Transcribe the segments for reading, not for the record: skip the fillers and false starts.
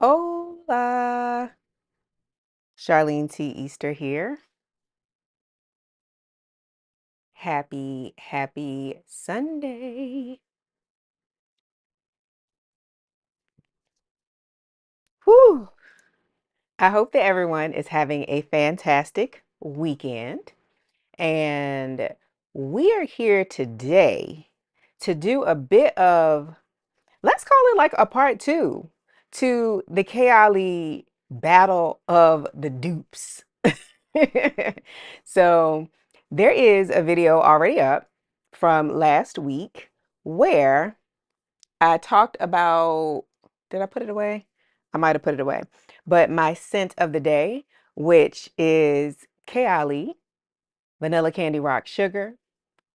Hola, Charlene T. Easter here. Happy Sunday. Whew. I hope that everyone is having a fantastic weekend. And we are here today to do a bit of, let's call it like a part two to the Kayali Battle of the Dupes. So there is a video already up from last week where I talked about, did I put it away? I might have put it away. But my scent of the day, which is Kayali Vanilla Candy Rock Sugar,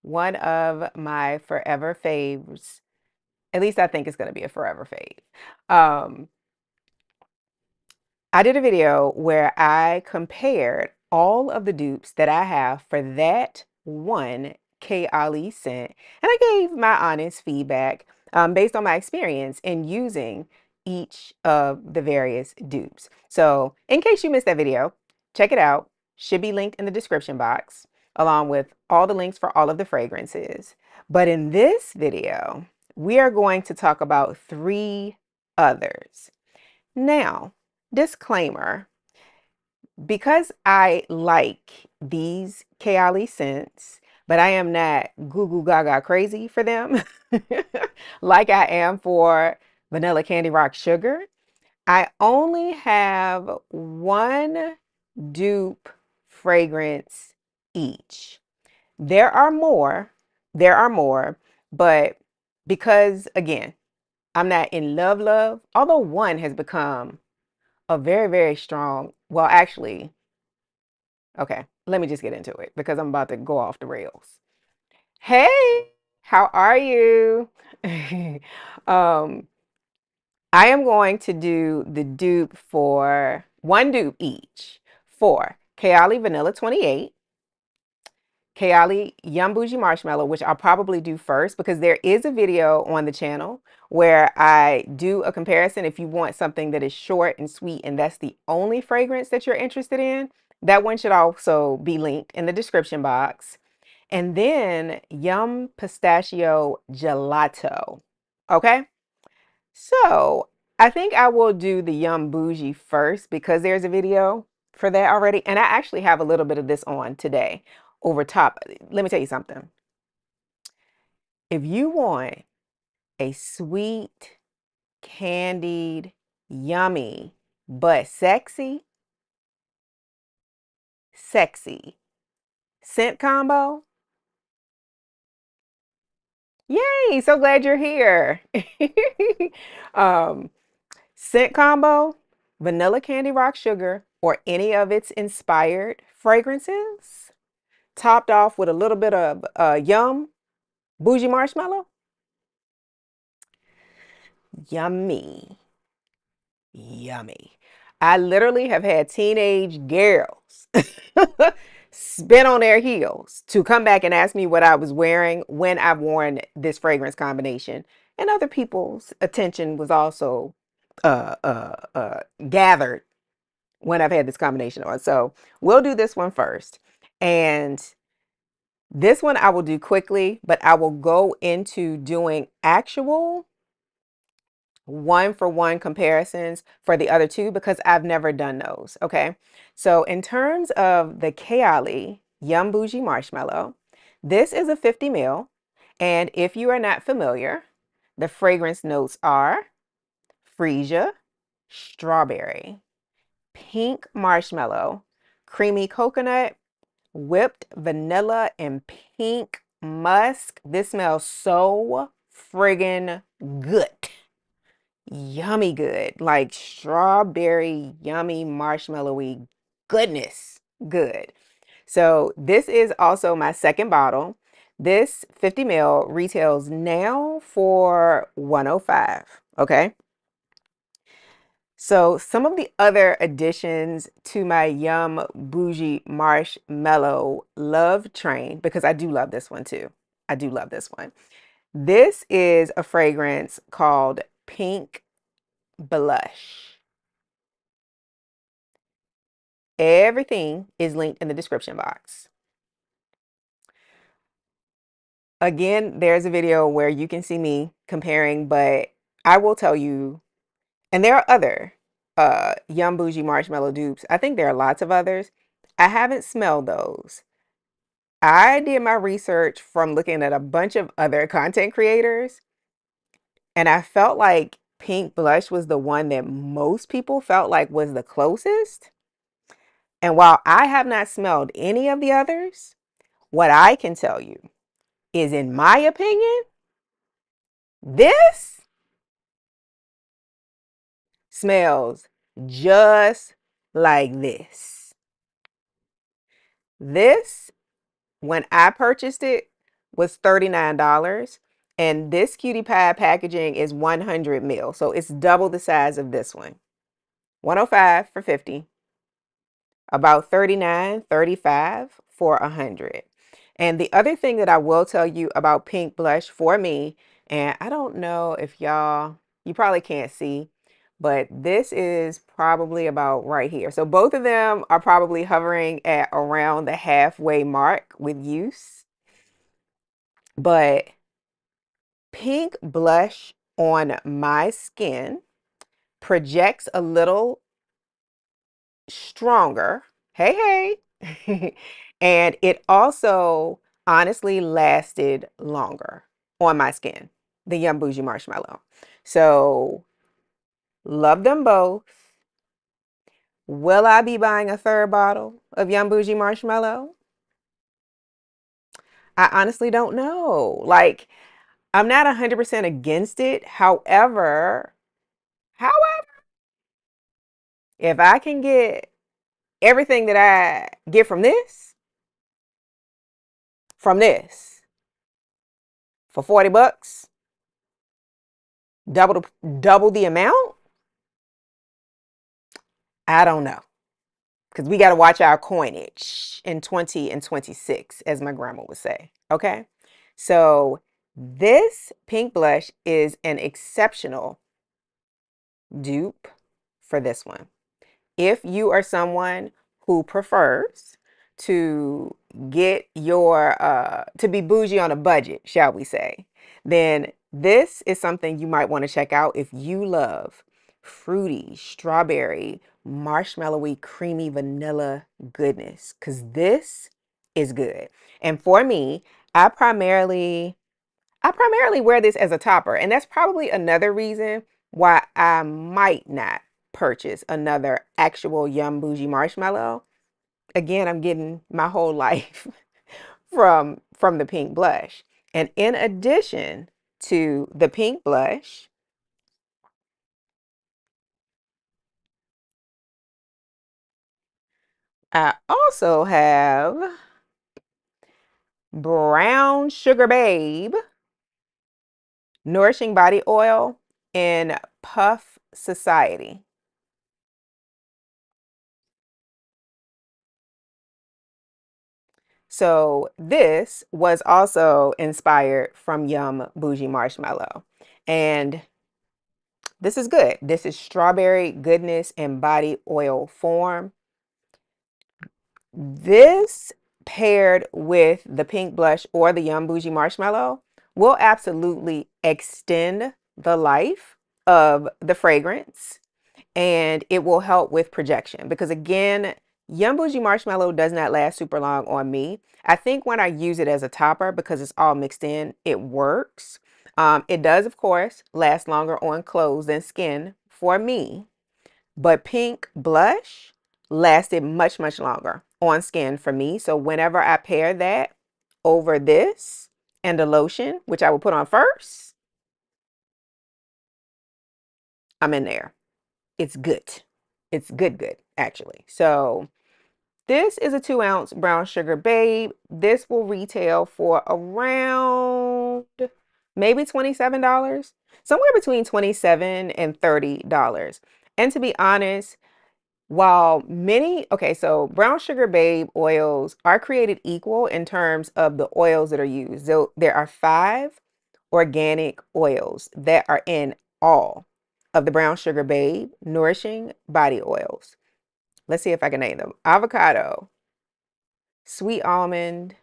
one of my forever faves. At least I think it's going to be a forever fave. I did a video where I compared all of the dupes that I have for that one Kayali scent, and I gave my honest feedback based on my experience in using each of the various dupes. So, in case you missed that video, check it out. Should be linked in the description box, along with all the links for all of the fragrances. But in this video, we are going to talk about three others. Now, disclaimer, because I like these Kayali scents, but I am not goo goo gaga crazy for them, like I am for Vanilla Candy Rock Sugar, I only have one dupe fragrance each. There are more, but because again, I'm not in love, although one has become a very, very strong, well, actually, okay, let me just get into it because I'm about to go off the rails. Hey, how are you? um, I am going to do the dupe for one dupe each for Kayali Vanilla 28, Kayali Yum Boujee Marshmallow, which I'll probably do first because there is a video on the channel where I do a comparison. If you want something that is short and sweet and that's the only fragrance that you're interested in, that one should also be linked in the description box. And then Yum Pistachio Gelato. Okay, so I think I will do the Yum Bougie first because there's a video for that already. And I actually have a little bit of this on today over top. Let me tell you something. If you want a sweet, candied, yummy, but sexy scent combo, yay, so glad you're here. um, Scent combo, vanilla candy rock sugar, or any of its inspired fragrances, topped off with a little bit of yum bougie marshmallow. Yummy, yummy. I literally have had teenage girls spin on their heels to come back and ask me what I was wearing when I've worn this fragrance combination. And other people's attention was also gathered when I've had this combination on. So we'll do this one first. And this one I will do quickly, but I will go into doing actual one for one comparisons for the other two because I've never done those. Okay. So in terms of the Kayali Yum Boujee Marshmallow, this is a 50 ml. And if you are not familiar, the fragrance notes are freesia, strawberry, pink marshmallow, creamy coconut, whipped vanilla, and pink musk. This smells so friggin' good. Yummy good. Like strawberry, yummy, marshmallowy goodness. Good. So this is also my second bottle. This 50 ml retails now for 105. Okay. So some of the other additions to my Yum Bougie Marshmallow love train, because I do love this one too. I do love this one. This is a fragrance called Pink Blush. Everything is linked in the description box. Again, there's a video where you can see me comparing, but I will tell you, and there are other Yum Boujee Marshmallow dupes. I think there are lots of others. I haven't smelled those. I did my research from looking at a bunch of other content creators, and I felt like Pink Blush was the one that most people felt like was the closest. And while I have not smelled any of the others, what I can tell you is, in my opinion, this smells just like this. This, when I purchased it, was $39. And this cutie pie packaging is 100 mil. So it's double the size of this one. 105 for 50. About 39, 35 for 100. And the other thing that I will tell you about Pink Blush for me, and I don't know if you probably can't see, but this is probably about right here. So both of them are probably hovering at around the halfway mark with use. But Pink Blush on my skin projects a little stronger. Hey, hey. And it also honestly lasted longer on my skin, the Yum Boujee Marshmallow. So, love them both. Will I be buying a third bottle of Yum Boujee Marshmallow? I honestly don't know. Like, I'm not 100% against it. However, if I can get everything that I get from this for 40 bucks, double the amount, I don't know. Because we got to watch our coinage in 20 and 26, as my grandma would say. Okay. So this pink blush is an exceptional dupe for this one. If you are someone who prefers to get to be bougie on a budget, shall we say, then this is something you might want to check out if you love fruity, strawberry, marshmallowy, creamy vanilla goodness, because this is good. And for me, I primarily wear this as a topper, and that's probably another reason why I might not purchase another actual Yum Boujee Marshmallow. Again, I'm getting my whole life from the pink blush. And in addition to the pink blush, I also have Brown Sugar Babe Nourishing Body Oil in Puff Society. So this was also inspired from Yum Boujee Marshmallow. And this is good. This is strawberry goodness in body oil form. This paired with the pink blush or the Yum Boujee Marshmallow will absolutely extend the life of the fragrance, and it will help with projection because, again, Yum Boujee Marshmallow does not last super long on me. I think when I use it as a topper, because it's all mixed in, it works. It does, of course, last longer on clothes than skin for me, but pink blush lasted much, much longer on skin for me. So whenever I pair that over this and the lotion, which I will put on first, I'm in there. It's good. It's good, good, actually. So this is a 2-ounce brown sugar babe. This will retail for around maybe $27, somewhere between $27 and $30. And to be honest, while so brown sugar babe oils are created equal in terms of the oils that are used. So there are 5 organic oils that are in all of the brown sugar babe nourishing body oils. Let's see if I can name them. Avocado, sweet almond.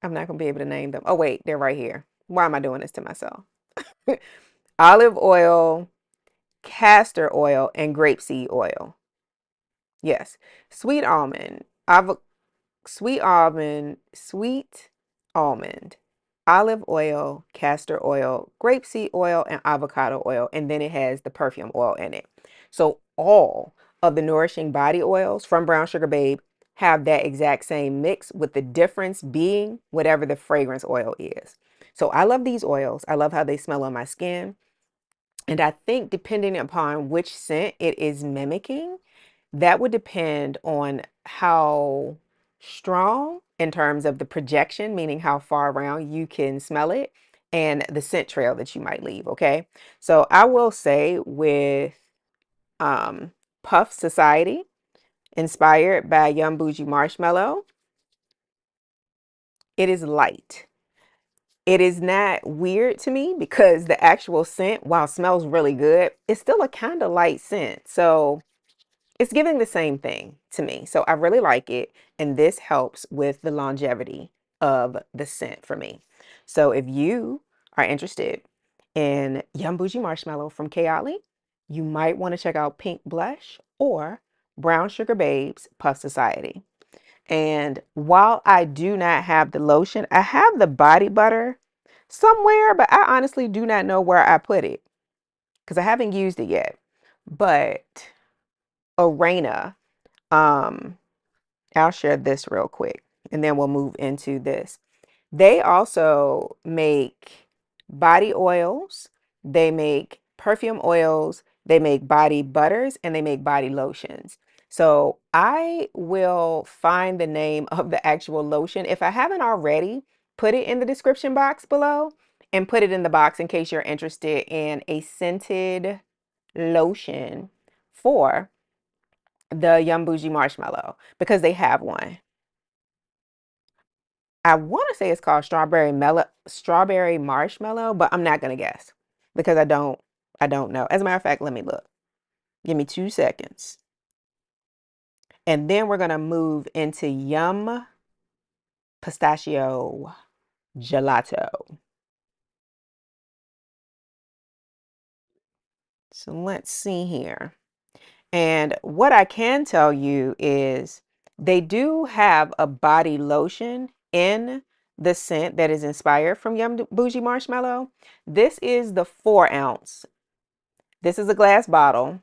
I'm not going to be able to name them. Oh, wait, they're right here. Why am I doing this to myself? Olive oil, castor oil, and grapeseed oil. Yes. Sweet almond, sweet almond, olive oil, castor oil, grapeseed oil, and avocado oil. And then it has the perfume oil in it. So all of the Nourishing Body Oils from Brown Sugar Babe have that exact same mix, with the difference being whatever the fragrance oil is. So I love these oils. I love how they smell on my skin. And I think depending upon which scent it is mimicking, that would depend on how strong in terms of the projection, meaning how far around you can smell it, and the scent trail that you might leave. Okay. So I will say with um, Puff Society, inspired by Yum Boujee Marshmallow, it is light. It is not weird to me because the actual scent, while smells really good, it's still a kind of light scent. So it's giving the same thing to me. So I really like it. And this helps with the longevity of the scent for me. So if you are interested in Yum Boujee Marshmallow from Kayali, you might want to check out Pink Blush or Brown Sugar Babes Puff Society. And while I do not have the lotion, I have the body butter somewhere, but I honestly do not know where I put it because I haven't used it yet. But Arena, um, I'll share this real quick and then we'll move into this. They also make body oils, they make perfume oils, they make body butters, and they make body lotions. So I will find the name of the actual lotion. If I haven't already, put it in the description box below and put it in the box in case you're interested in a scented lotion for the Yum Boujee Marshmallow, because they have one. I want to say it's called strawberry marshmallow, but I'm not gonna guess because I don't know. As a matter of fact, let me look. Give me 2 seconds. And then we're gonna move into Yum Pistachio Gelato. So let's see here. And what I can tell you is they do have a body lotion in the scent that is inspired from Yum Boujee Marshmallow. This is the 4 ounce. This is a glass bottle.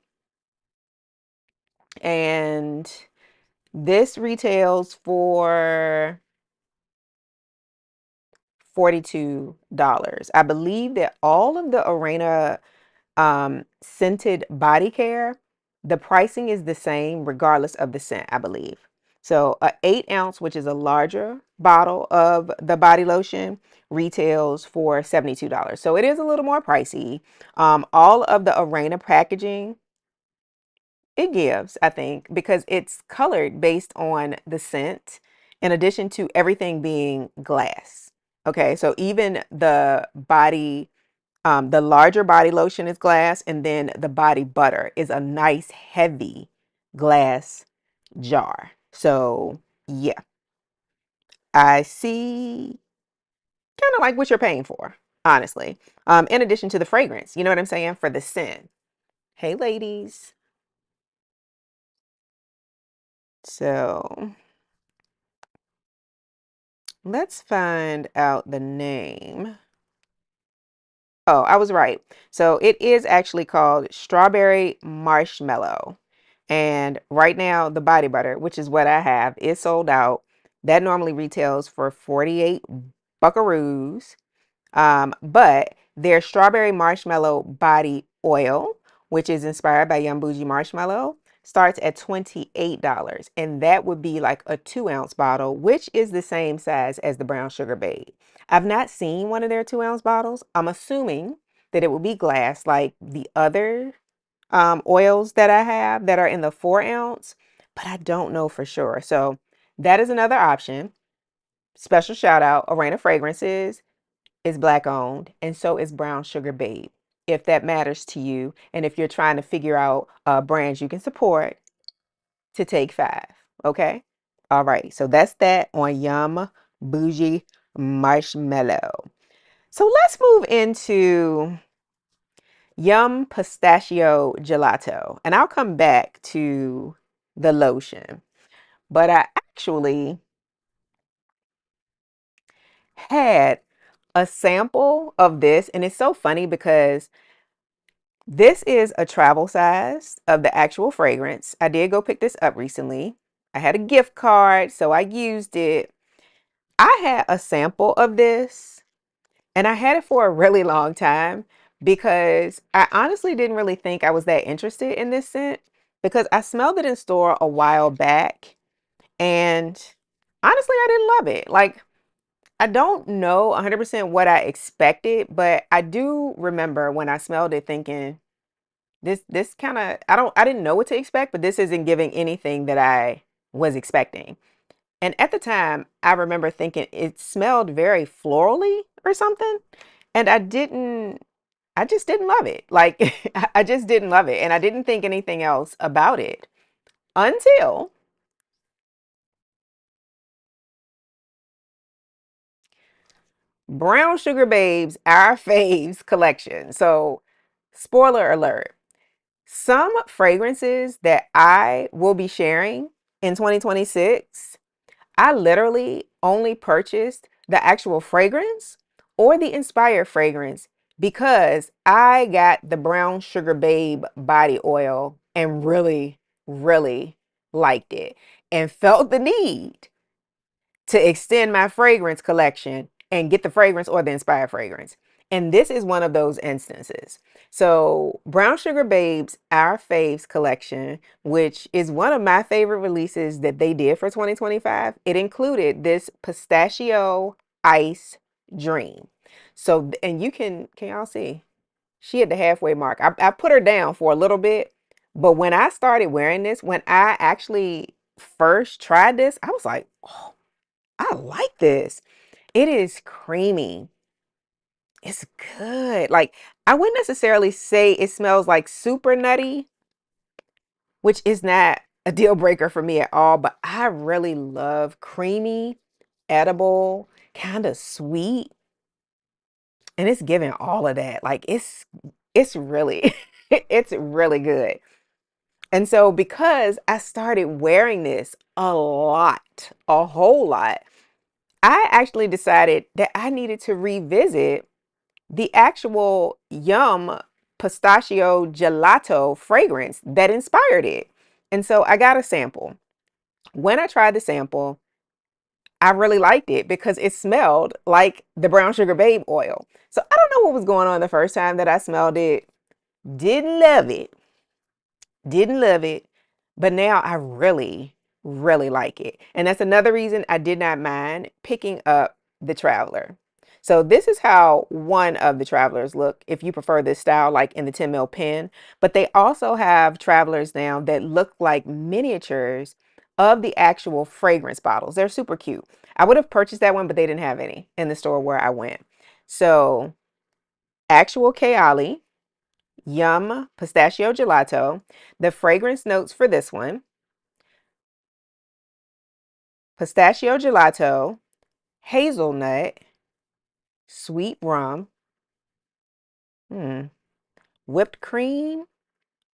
And this retails for $42. I believe that all of the Arena scented body care, the pricing is the same regardless of the scent, I believe. So a 8 ounce, which is a larger bottle of the body lotion, retails for $72. So it is a little more pricey. All of the Arena packaging, it gives, I think, because it's colored based on the scent, in addition to everything being glass. Okay, so even the larger body lotion is glass, and then the body butter is a nice heavy glass jar. So yeah, I see kind of like what you're paying for, honestly. In addition to the fragrance, you know what I'm saying, for the scent. Hey, ladies. So let's find out the name. Oh, I was right. So it is actually called Strawberry Marshmallow. And right now, the body butter, which is what I have, is sold out. That normally retails for 48 buckaroos. But their strawberry marshmallow body oil, which is inspired by Yum Boujee Marshmallow, starts at $28. And that would be like a 2 ounce bottle, which is the same size as the Brown Sugar Babe. I've not seen one of their 2 ounce bottles. I'm assuming that it will be glass like the other oils that I have that are in the 4 ounce, but I don't know for sure. So that is another option. Special shout out, Arena Fragrances is Black owned, and so is Brown Sugar Babe. if that matters to you and if you're trying to figure out brands you can support to take 5. Okay. All right. So that's that on Yum Boujee Marshmallow. So let's move into Yum Pistachio Gelato. And I'll come back to the lotion. But I actually had a sample of this. And it's so funny because this is a travel size of the actual fragrance. I did go pick this up recently. I had a gift card, so I used it. I had a sample of this and I had it for a really long time because I honestly didn't really think I was that interested in this scent because I smelled it in store a while back and honestly, I didn't love it. Like, I don't know 100% what I expected, but I do remember when I smelled it thinking, this kind of I didn't know what to expect, but this isn't giving anything that I was expecting. And at the time, I remember thinking it smelled very florally or something, and I just didn't love it. Like I just didn't love it, and I didn't think anything else about it until Brown Sugar Babes, Our Faves collection. So, spoiler alert. Some fragrances that I will be sharing in 2026, I literally only purchased the actual fragrance or the inspired fragrance because I got the Brown Sugar Babe body oil and really, really liked it and felt the need to extend my fragrance collection and get the fragrance or the inspired fragrance. And this is one of those instances. So, Brown Sugar Babes, Our Faves collection, which is one of my favorite releases that they did for 2025, it included this pistachio ice dream. So, and can y'all see? She at the halfway mark. I put her down for a little bit, but when I started wearing this, when I actually first tried this, I was like, oh, I like this. It is creamy. It's good. Like, I wouldn't necessarily say it smells like super nutty, which is not a deal breaker for me at all, but I really love creamy, edible, kind of sweet, and it's giving all of that. Like it's really it's really good. And so because I started wearing this a lot, a whole lot, I actually decided that I needed to revisit the actual Yum Pistachio Gelato fragrance that inspired it. And so I got a sample. When I tried the sample, I really liked it because it smelled like the Brown Sugar Babe oil. So I don't know what was going on the first time that I smelled it. Didn't love it. Didn't love it, but now I really, really like it. And that's another reason I did not mind picking up the Traveler. So this is how one of the Travelers look if you prefer this style, like in the 10 ml pen. But they also have Travelers now that look like miniatures of the actual fragrance bottles. They're super cute. I would have purchased that one, but they didn't have any in the store where I went. So actual Kayali Yum Pistachio Gelato. The fragrance notes for this one: pistachio gelato, hazelnut, sweet rum, whipped cream,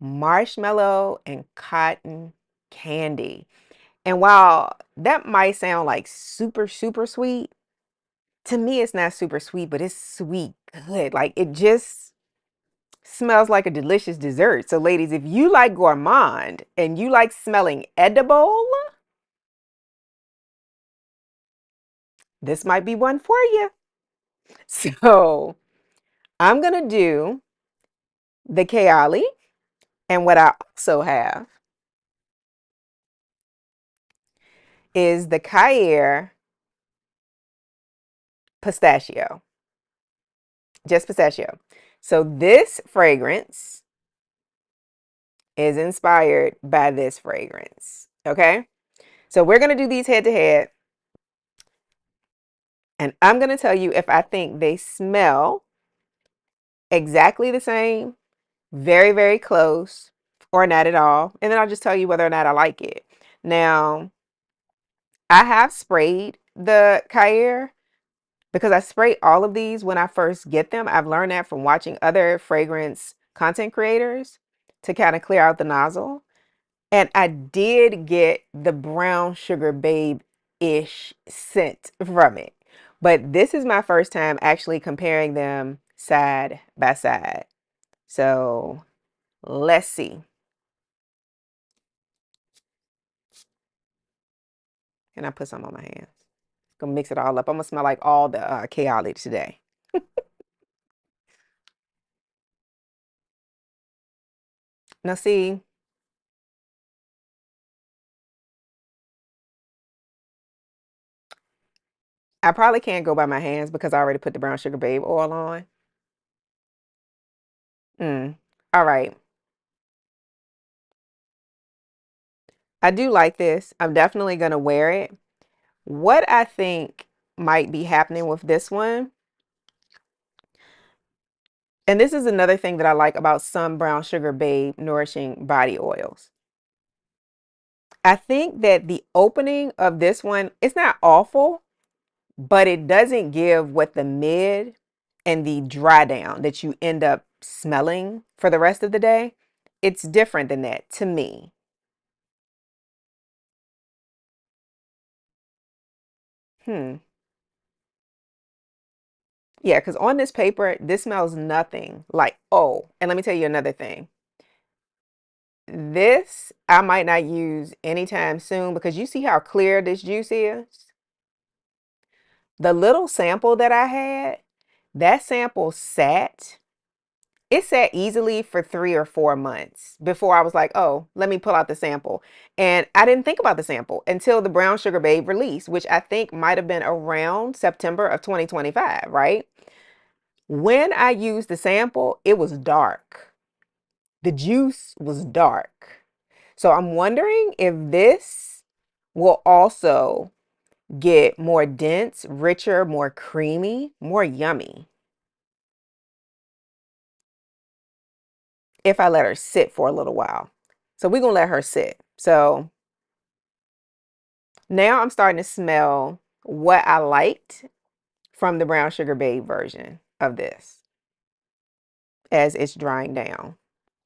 marshmallow, and cotton candy. And while that might sound like super, super sweet, to me it's not super sweet, but it's sweet good. Like it just smells like a delicious dessert. So ladies, if you like gourmand and you like smelling edible, this might be one for you. So I'm going to do the Kayali. And what I also have is the Khair Pistachio. Just pistachio. So this fragrance is inspired by this fragrance. Okay. So we're going to do these head to head. And I'm going to tell you if I think they smell exactly the same, very, very close, or not at all. And then I'll just tell you whether or not I like it. Now, I have sprayed the Khair because I spray all of these when I first get them. I've learned that from watching other fragrance content creators to kind of clear out the nozzle. And I did get the brown sugar babe-ish scent from it. But this is my first time actually comparing them side by side. So let's see. And I put some on my hands. Gonna mix it all up. I'm gonna smell like all the Kayali today. Now see, I probably can't go by my hands because I already put the brown sugar babe oil on. All right. I do like this. I'm definitely gonna wear it. What I think might be happening with this one, and this is another thing that I like about some brown sugar babe nourishing body oils. I think that the opening of this one, it's not awful, but it doesn't give what the mid and the dry down that you end up smelling for the rest of the day. It's different than that to me. Hmm. Yeah, because on this paper, this smells nothing like, oh, and let me tell you another thing. This I might not use anytime soon because you see how clear this juice is? The little sample that I had, that sample sat. It sat easily for 3 or 4 months before I was like, oh, let me pull out the sample. And I didn't think about the sample until the Brown Sugar Babe release, which I think might have been around September of 2025, right? When I used the sample, it was dark. The juice was dark. So I'm wondering if this will also get more dense, richer, more creamy, more yummy if I let her sit for a little while. So we're going to let her sit. So now I'm starting to smell what I liked from the Brown Sugar Babe version of this as it's drying down.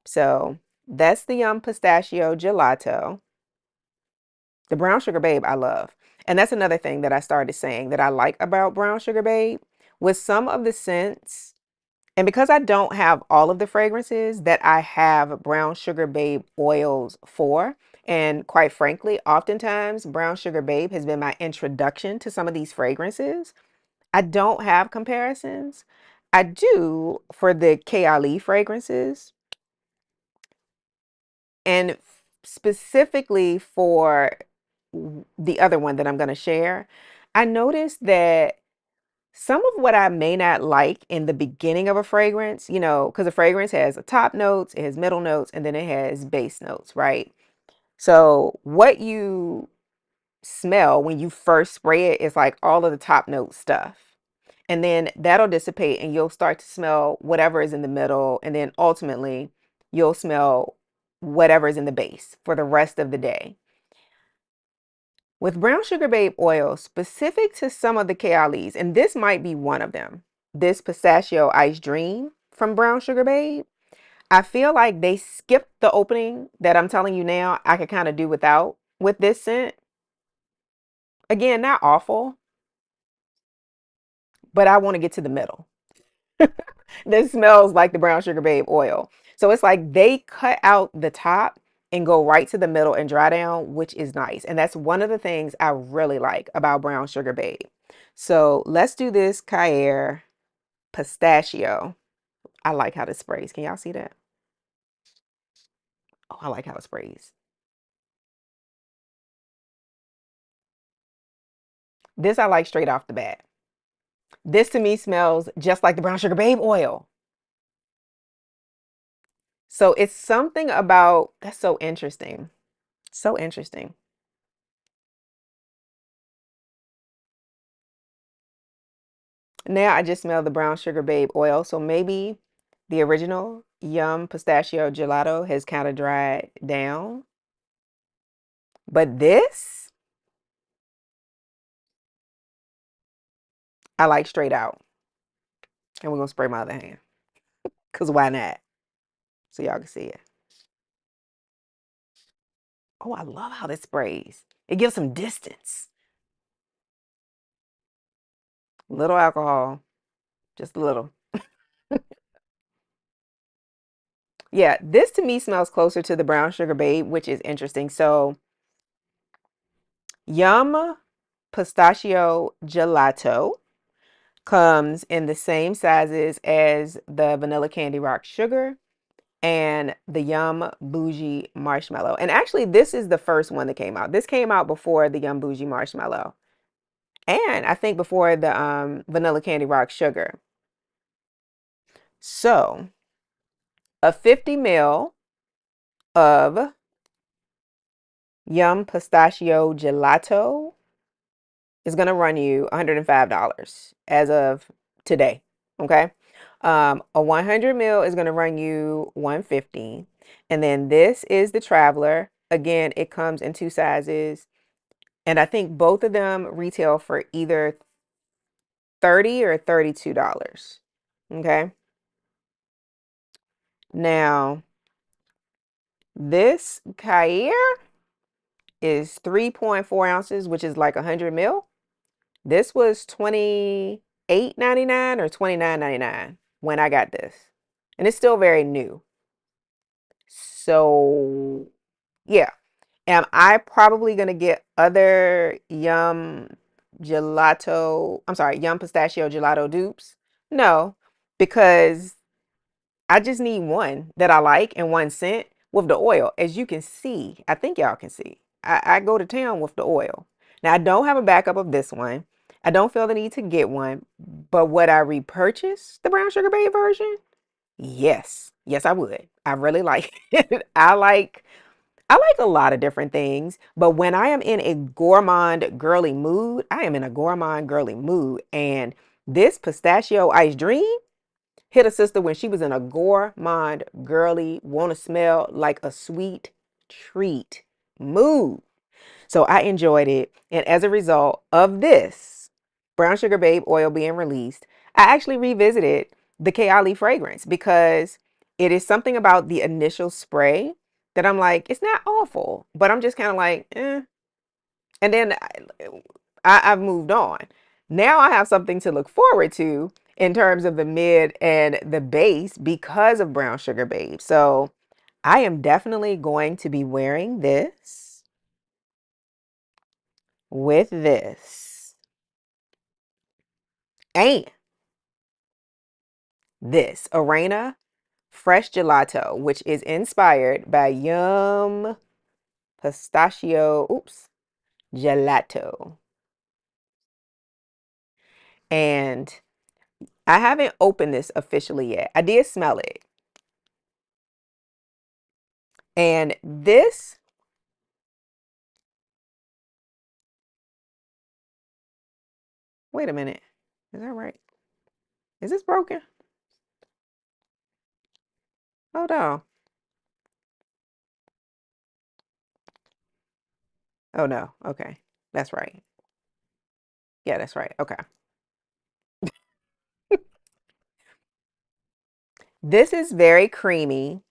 So that's the Pistachio Gelato. The Brown Sugar Babe I love. And that's another thing that I started saying that I like about Brown Sugar Babe. With some of the scents, and because I don't have all of the fragrances that I have Brown Sugar Babe oils for, and quite frankly, oftentimes Brown Sugar Babe has been my introduction to some of these fragrances. I don't have comparisons. I do for the Kayali fragrances, and specifically for the other one that I'm going to share. I noticed that some of what I may not like in the beginning of a fragrance, because a fragrance has a top notes, it has middle notes, and then it has base notes, right? So what you smell when you first spray it is like all of the top note stuff. And then that'll dissipate and you'll start to smell whatever is in the middle. And then ultimately you'll smell whatever is in the base for the rest of the day. With Brown Sugar Babe oil, specific to some of the Kayalis, and this might be one of them, this Pistachio Ice Dream from Brown Sugar Babe, I feel like they skipped the opening that I'm telling you now I could kind of do without with this scent. Again, not awful, but I want to get to the middle. This smells like the Brown Sugar Babe oil. So it's like they cut out the top and go right to the middle and dry down, which is nice. And that's one of the things I really like about Brown Sugar Babe. So let's do this Khair Pistachio. I like how this sprays. Can y'all see that? Oh, I like how it sprays. This I like straight off the bat. This to me smells just like the Brown Sugar Babe oil. So it's something about that's so interesting. So interesting. Now I just smell the Brown Sugar Babe oil. So maybe The original Yum Pistachio Gelato has kind of dried down. But this, I like straight out. And we're going to spray my other hand. Because why not? So y'all can see it. Oh, I love how this sprays. It gives some distance. Little alcohol. Just a little. Yeah, this to me smells closer to the Brown Sugar Babe, which is interesting. So, Yum Pistachio Gelato comes in the same sizes as the Vanilla Candy Rock Sugar and the Yum Boujee Marshmallow. And actually, this is the first one that came out. This came out before the Yum Boujee Marshmallow. And I think before the Vanilla Candy Rock Sugar. So, a 50 ml of Yum Pistachio Gelato is going to run you $105 as of today. Okay. A 100 ml is going to run you $150. And then this is the Traveler. Again, it comes in two sizes. And I think both of them retail for either $30 or $32. Okay. Now, this Khair is 3.4 ounces, which is like 100 ml. This was $28.99 or $29.99 when I got this. And it's still very new. So, yeah. Am I probably going to get other Yum Pistachio Gelato dupes? No, because I just need one that I like and one scent with the oil. As you can see, I think y'all can see, I go to town with the oil. Now, I don't have a backup of this one. I don't feel the need to get one, but would I repurchase the Brown Sugar Babe version? Yes. Yes, I would. I really like it. I like a lot of different things, but when I am in a gourmand girly mood, I am in a gourmand girly mood. And this pistachio ice dream hit a sister when she was in a gourmand girly, want to smell like a sweet treat mood. So I enjoyed it. And as a result of this Brown Sugar Babe oil being released, I actually revisited the Kayali fragrance because it is something about the initial spray that I'm like, it's not awful, but I'm just kind of like, eh. And then I've moved on. Now I have something to look forward to in terms of the mid and the base because of Brown Sugar Babe. So I am definitely going to be wearing this with this and this Arena Fresh Gelato, which is inspired by Yum Pistachio, Gelato. And I haven't opened this officially yet. I did smell it. And this, wait a minute. Is that right? Is this broken? Hold on. Oh no. Okay. That's right. Yeah, that's right. Okay. This is very creamy.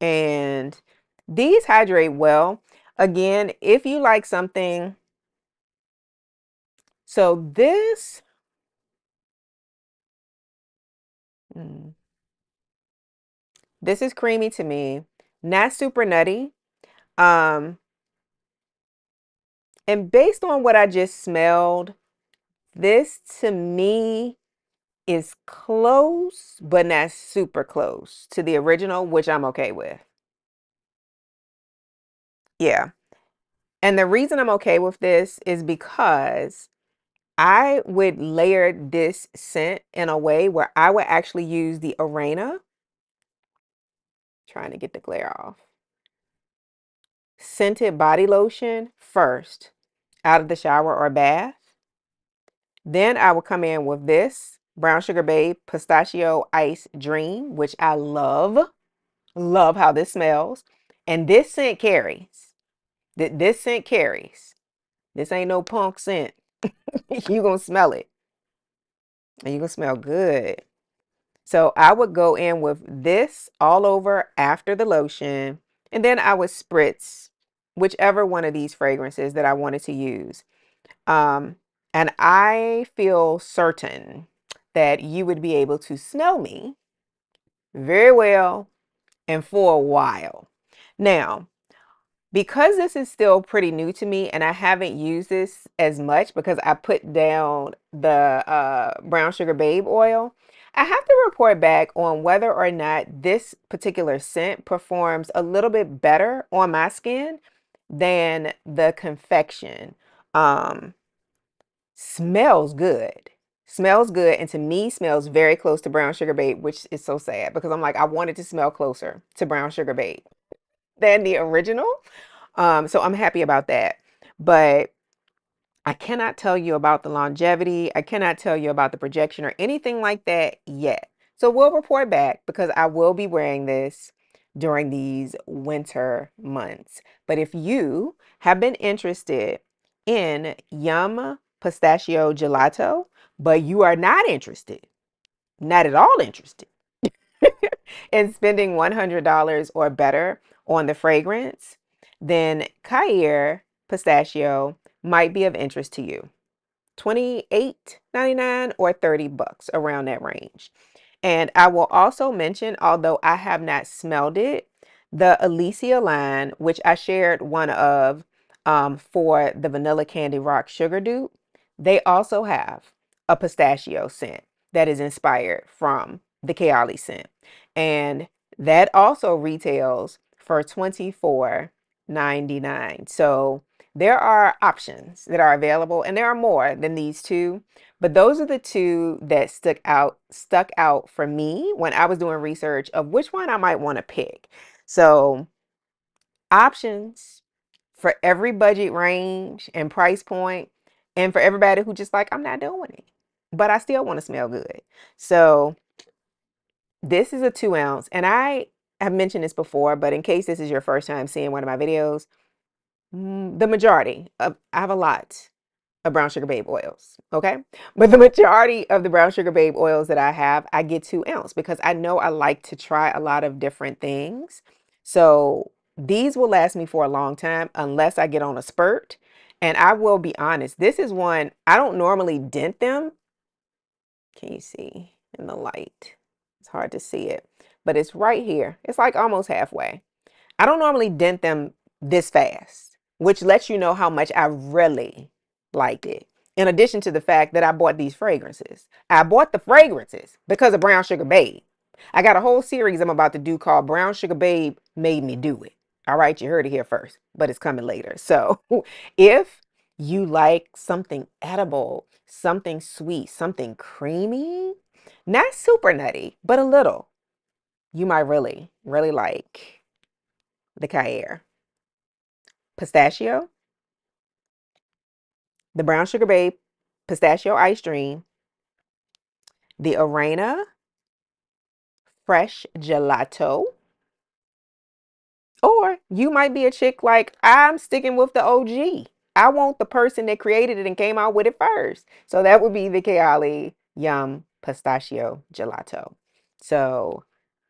And these hydrate well. Again, if you like something, so mm, this is creamy to me, not super nutty. Um, and based on what I just smelled, this to me is close, but not super close to the original, which I'm okay with. Yeah. And the reason I'm okay with this is because I would layer this scent in a way where I would actually use the Arena, trying to get the glare off, scented body lotion first out of the shower or bath. Then I will come in with this Brown Sugar Babe Pistachio Ice Dream, which I love. Love how this smells. And this scent carries. This scent carries. This ain't no punk scent. You gonna smell it. And you gonna smell good. So I would go in with this all over after the lotion. And then I would spritz whichever one of these fragrances that I wanted to use. Um, and I feel certain that you would be able to smell me very well and for a while. Now, because this is still pretty new to me and I haven't used this as much because I put down the Brown Sugar Babe oil, I have to report back on whether or not this particular scent performs a little bit better on my skin than the confection. Um, Smells good. Smells good, and to me smells very close to Brown Sugar Babe, which is so sad because I'm like, I wanted to smell closer to Brown Sugar Babe than the original. So I'm happy about that. But I cannot tell you about the longevity. I cannot tell you about the projection or anything like that yet. So we'll report back because I will be wearing this during these winter months. But if you have been interested in Yum Pistachio Gelato, but you are not interested, not at all interested in spending $100 or better on the fragrance, then Khair Pistachio might be of interest to you. 28.99 or 30 bucks around that range. And I will also mention, although I have not smelled it, the Alicia line, which I shared one of for the Vanilla Candy Rock Sugar Dupe, they also have a pistachio scent that is inspired from the Kayali scent. And that also retails for $24.99. So there are options that are available, and there are more than these two, but those are the two that stuck out for me when I was doing research of which one I might want to pick. So options for every budget range and price point, and for everybody who just like, I'm not doing it, but I still want to smell good. So this is a 2 ounce, and I have mentioned this before, but in case this is your first time seeing one of my videos, the majority of, I have a lot of Brown Sugar Babe oils, okay? But the majority of the Brown Sugar Babe oils that I have, I get 2 ounce because I know I like to try a lot of different things. So these will last me for a long time unless I get on a spurt. And I will be honest, this is one, I don't normally dent them. Can you see in the light? It's hard to see it, but it's right here. It's like almost halfway. I don't normally dent them this fast, which lets you know how much I really liked it. In addition to the fact that I bought these fragrances. I bought the fragrances because of Brown Sugar Babe. I got a whole series I'm about to do called Brown Sugar Babe Made Me Do It. All right, you heard it here first, but it's coming later. So if you like something edible, something sweet, something creamy, not super nutty, but a little, you might really, really like the Khair Pistachio, the Brown Sugar Babe Pistachio Ice Dream, the Arena Fresh Gelato, or you might be a chick like, I'm sticking with the OG. I want the person that created it and came out with it first. So that would be the Kayali Yum Pistachio Gelato. So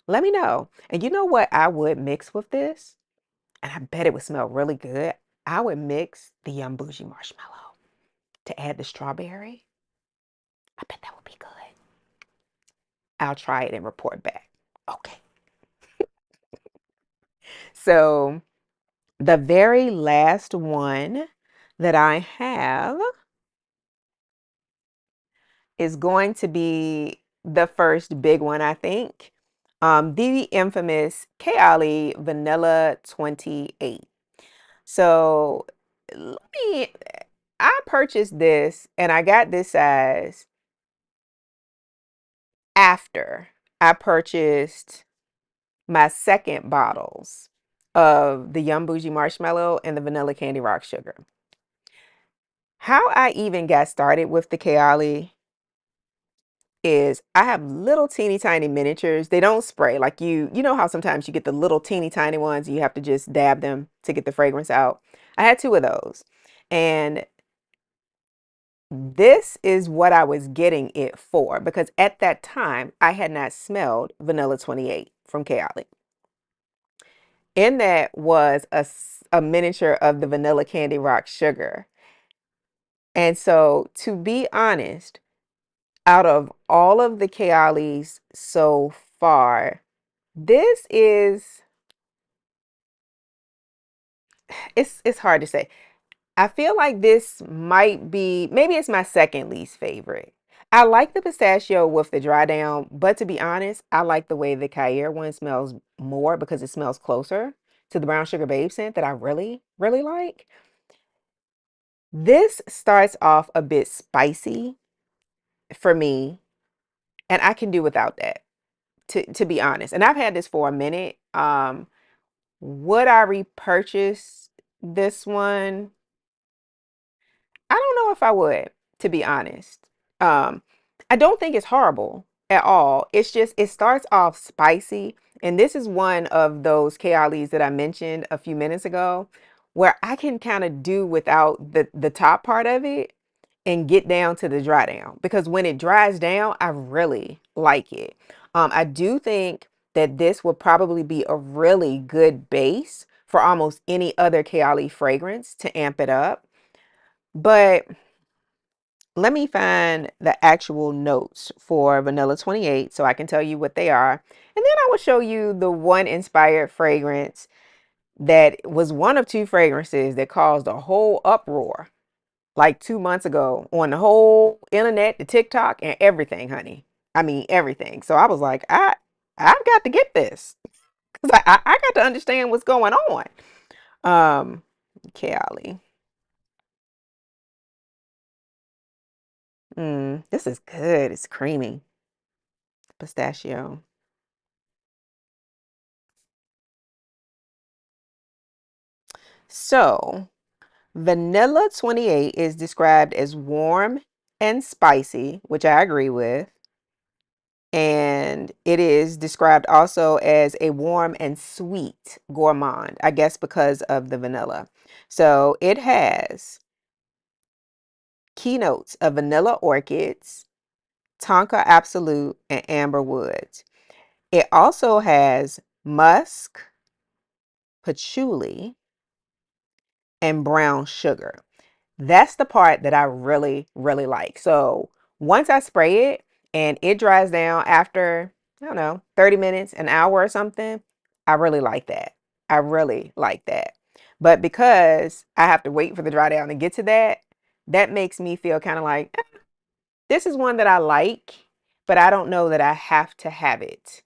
let me know. And you know what I would mix with this? And I bet it would smell really good. I would mix the Yum Boujee Marshmallow to add the strawberry. I bet that would be good. I'll try it and report back. Okay. So the very last one that I have is going to be the first big one, I think. The infamous Kayali Vanilla 28. So let me, I purchased this and I got this size after I purchased my second bottles of the Yum Boujee Marshmallow and the Vanilla Candy Rock Sugar. How I even got started with the Kayali is I have little teeny tiny miniatures. They don't spray like you know how sometimes you get the little teeny tiny ones and you have to just dab them to get the fragrance out. I had two of those. And this is what I was getting it for because at that time I had not smelled Vanilla 28 from Kayali. In that was a miniature of the Vanilla Candy Rock Sugar. And so, to be honest, out of all of the Kayalis so far, this is it's hard to say. I feel like this might be maybe it's my second least favorite. I like the pistachio with the dry down, but to be honest, I like the way the Khair one smells more because it smells closer to the brown sugar babe scent that I really, really like. This starts off a bit spicy for me, and I can do without that, to be honest. And I've had this for a minute. Would I repurchase this one? I don't know if I would, to be honest. Um, I don't think it's horrible at all. It's just it starts off spicy, and this is one of those Kayalis that I mentioned a few minutes ago, where I can kind of do without the top part of it and get down to the dry down because when it dries down, I really like it. I do think that this would probably be a really good base for almost any other Kayali fragrance to amp it up. But let me find the actual notes for Vanilla 28 so I can tell you what they are. And then I will show you the one inspired fragrance that was one of two fragrances that caused a whole uproar like 2 months ago on the whole internet, the TikTok, and everything, honey. I mean, everything. So I was like, I've got to get this because I got to understand what's going on. Um, Kayali. This is good. It's creamy. Pistachio. So, Vanilla 28 is described as warm and spicy, which I agree with. And it is described also as a warm and sweet gourmand, I guess because of the vanilla. So it has keynotes of vanilla orchids, tonka absolute, and amber woods. It also has musk, patchouli, and brown sugar. That's the part that I really, really like. So once I spray it and it dries down after, I don't know, 30 minutes, an hour or something, I really like that. I really like that. But because I have to wait for the dry down to get to that, that makes me feel kind of like this is one that I like, but I don't know that I have to have it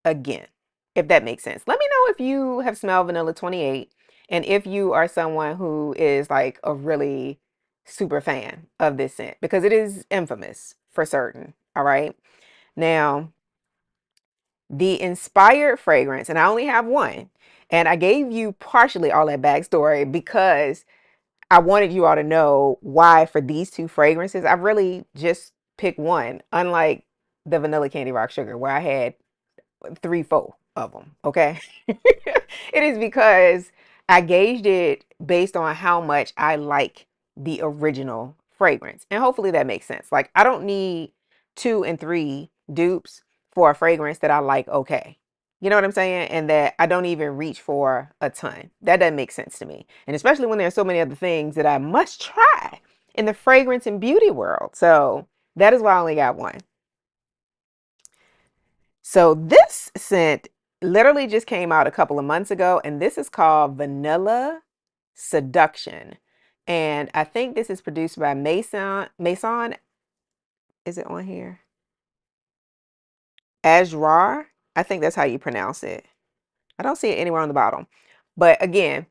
again, if that makes sense. Let me know if you have smelled Vanilla 28 and if you are someone who is like a really super fan of this scent because it is infamous for certain. All right. Now, the inspired fragrance, and I only have one, and I gave you partially all that backstory because I wanted you all to know why for these two fragrances, I really just picked one, unlike the Vanilla Candy Rock Sugar, where I had three, four of them. Okay. It is because I gauged it based on how much I like the original fragrance. And hopefully that makes sense. Like, I don't need two and three dupes for a fragrance that I like okay. You know what I'm saying? And that I don't even reach for a ton. That doesn't make sense to me. And especially when there's so many other things that I must try in the fragrance and beauty world. So that is why I only got one. So this scent literally just came out a couple of months ago, and this is called Vanilla Seduction. And I think this is produced by Maison. Is it on here? Ajrar. I think that's how you pronounce it. I don't see it anywhere on the bottom. But again,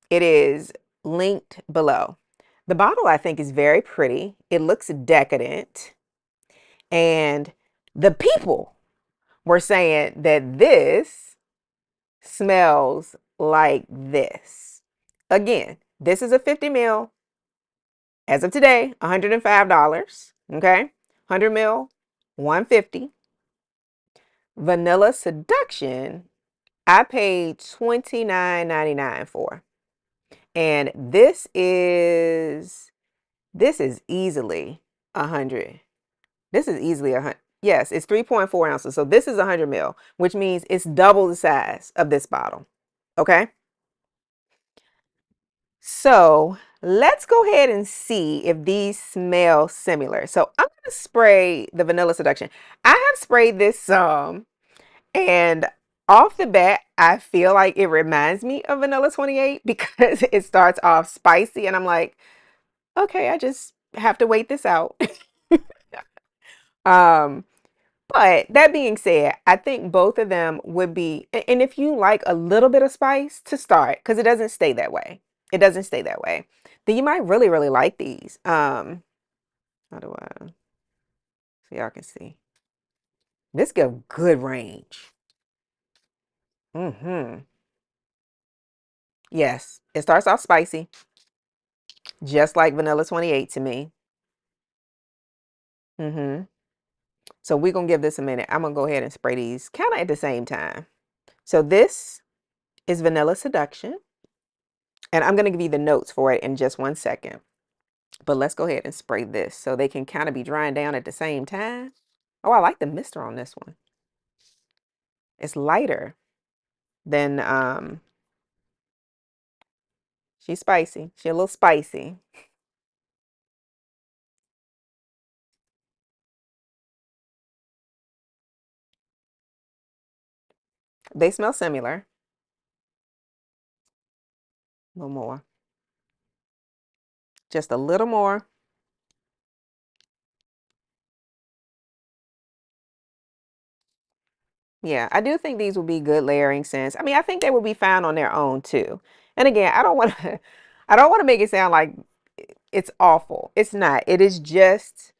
it is linked below. The bottle I think is very pretty. It looks decadent. And the people were saying that this smells like this. Again, this is a 50 ml as of today, $105. Okay. 100 mil, 150. Vanilla Seduction, I paid $29.99 for. And this is easily 100. This is easily 100. Yes, it's 3.4 ounces. So this is 100 mil, which means it's double the size of this bottle. Okay. So let's go ahead and see if these smell similar. So I'm going to spray the Vanilla Seduction. I have sprayed this some, and off the bat, I feel like it reminds me of Vanilla 28 because it starts off spicy, and I'm like, okay, I just have to wait this out. um, but that being said, I think both of them would be, and if you like a little bit of spice to start, because it doesn't stay that way. It doesn't stay that way. Then you might really, really like these. How do I, so y'all can see. This gives good range. Mm-hmm. Yes, it starts off spicy, just like Vanilla 28 to me. Mm-hmm. So we're gonna give this a minute. I'm gonna go ahead and spray these kind of at the same time. So this is Vanilla Seduction. And I'm going to give you the notes for it in just 1 second. But let's go ahead and spray this so they can kind of be drying down at the same time. Oh, I like the mister on this one. It's lighter than, she's spicy. She's a little spicy. They smell similar. A little more. Just a little more. Yeah, I do think these will be good layering scents. I mean, I think they will be fine on their own too. And again, I don't want to I don't want to make it sound like it's awful. It's not. It is just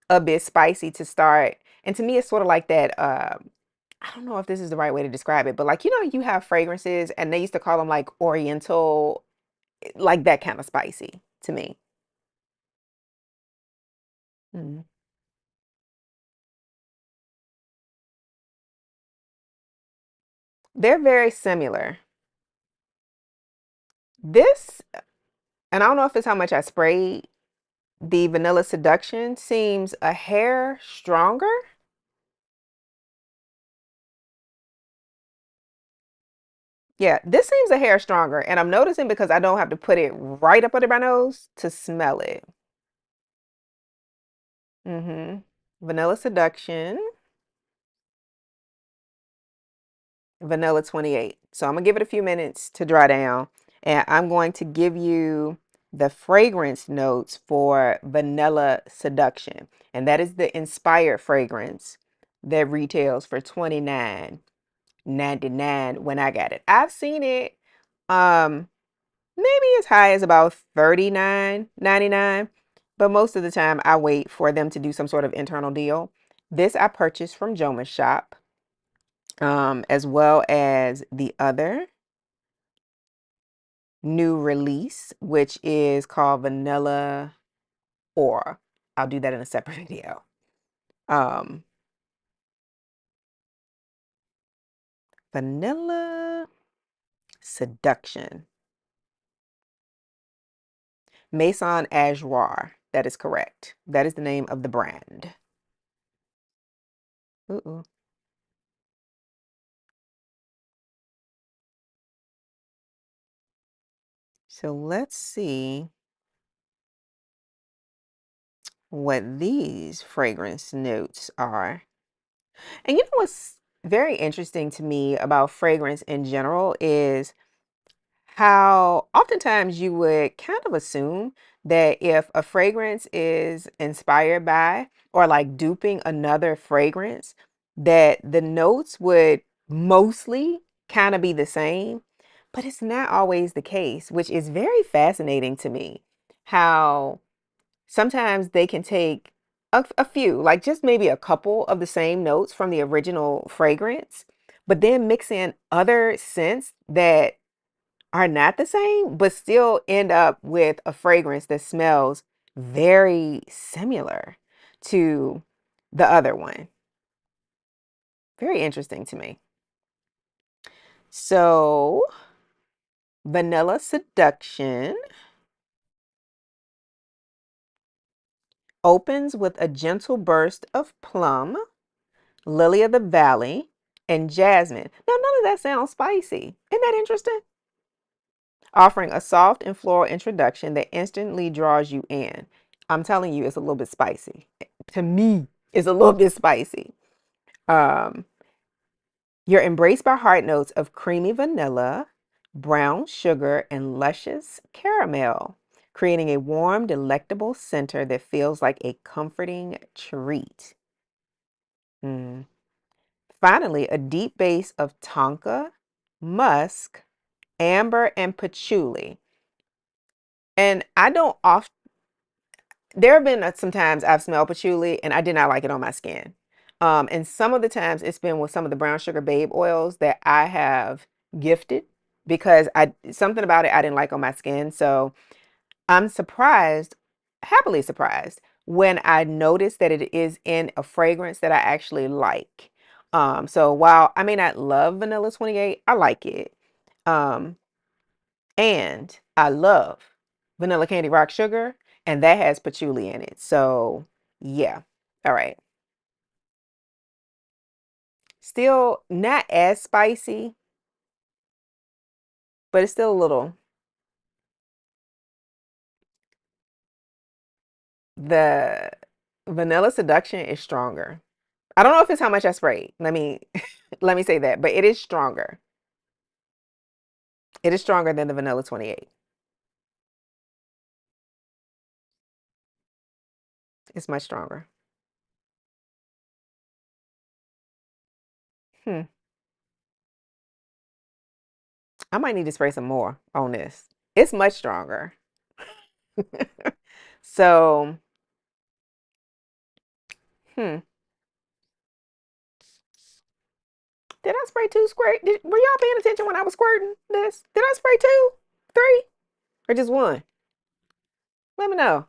a bit spicy to start. And to me, it's sort of like that. I don't know if this is the right way to describe it, but like, you have fragrances and they used to call them like Oriental, like that kind of spicy to me. Mm. They're very similar. This, and I don't know if it's how much I sprayed, the Vanilla Seduction seems a hair stronger. Yeah, this seems a hair stronger. And I'm noticing because I don't have to put it right up under my nose to smell it. Mm-hmm. Vanilla Seduction. Vanilla 28. So I'm going to give it a few minutes to dry down. And I'm going to give you the fragrance notes for Vanilla Seduction. And that is the inspired fragrance that retails for $29.99 when I got it. I've seen it maybe as high as about $39.99. But most of the time I wait for them to do some sort of internal deal. This I purchased from Joma's shop, as well as the other new release, which is called Vanilla Aura. I'll do that in a separate video. Um, Vanilla Seduction. Maison Ajour. That is correct. That is the name of the brand. Ooh. So let's see what these fragrance notes are. And you know what's very interesting to me about fragrance in general is how oftentimes you would kind of assume that if a fragrance is inspired by or like duping another fragrance, that the notes would mostly kind of be the same, but it's not always the case, which is very fascinating to me. How sometimes they can take a few, like just maybe a couple of the same notes from the original fragrance, but then mix in other scents that are not the same, but still end up with a fragrance that smells very similar to the other one. Very interesting to me. So, Vanilla Seduction opens with a gentle burst of plum, lily of the valley, and jasmine. Now, none of that sounds spicy. Isn't that interesting? Offering a soft and floral introduction that instantly draws you in. I'm telling you, it's a little bit spicy. To me, it's a little bit spicy. Um, you're embraced by heart notes of creamy vanilla, brown sugar, and luscious caramel, creating a warm, delectable center that feels like a comforting treat. Mm. Finally, a deep base of tonka, musk, amber, and patchouli. And I don't often, there have been some times I've smelled patchouli and I did not like it on my skin. And some of the times it's been with some of the brown sugar babe oils that I have gifted because something about it I didn't like on my skin. So I'm surprised, happily surprised, when I noticed that it is in a fragrance that I actually like. So while I may not love Vanilla 28, I like it. Um, and I love Vanilla Candy Rock Sugar, and that has patchouli in it. So yeah. All right. Still not as spicy, but it's still a little. The Vanilla Seduction is stronger. I don't know if it's how much I sprayed. Let me let me say that, but it is stronger. It is stronger than the Vanilla 28. It's much stronger. Hmm. I might need to spray some more on this. It's much stronger. So, hmm. Did I spray two squirt? Were y'all paying attention when I was squirting this? Did I spray two, three, or just one? Let me know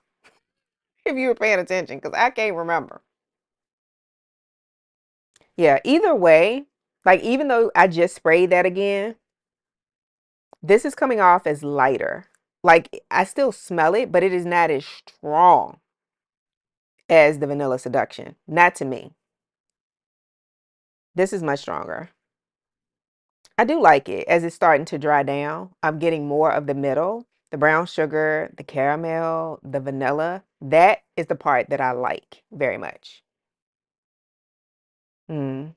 if you were paying attention because I can't remember. Yeah, either way, like even though I just sprayed that again, this is coming off as lighter. Like I still smell it, but it is not as strong as the Vanilla Seduction. Not to me. This is much stronger. I do like it as it's starting to dry down. I'm getting more of the middle, the brown sugar, the caramel, the vanilla. That is the part that I like very much. Mm.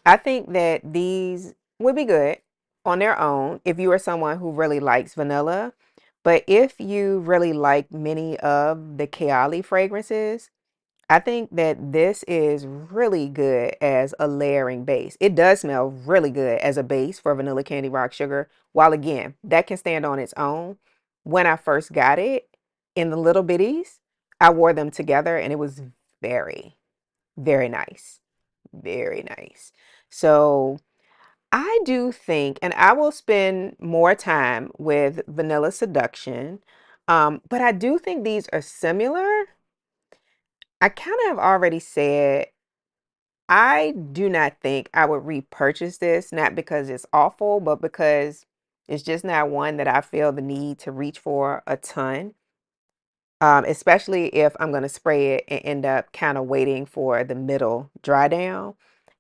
I think that these would be good on their own if you are someone who really likes vanilla. But if you really like many of the Kayali fragrances, I think that this is really good as a layering base. It does smell really good as a base for vanilla candy rock sugar. While again, that can stand on its own. When I first got it in the little bitties, I wore them together and it was very, very nice. Very nice. So I do think, and I will spend more time with Vanilla Seduction, but I do think these are similar. I kind of have already said I do not think I would repurchase this, not because it's awful, but because it's just not one that I feel the need to reach for a ton. Especially if I'm going to spray it and end up kind of waiting for the middle dry down.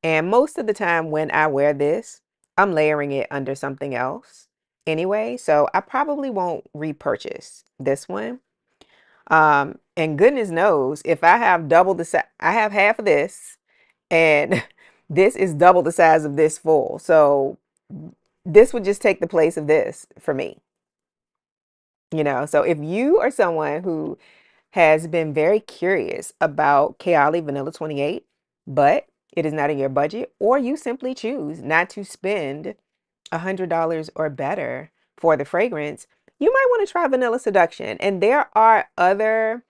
And most of the time when I wear this, I'm layering it under something else anyway. So I probably won't repurchase this one. And goodness knows if I have double the size, I have half of this and this is double the size of this full. So this would just take the place of this for me, So if you are someone who has been very curious about Kayali Vanilla 28, but it is not in your budget, or you simply choose not to spend $100 or better for the fragrance, you might want to try Vanilla Seduction. And there are other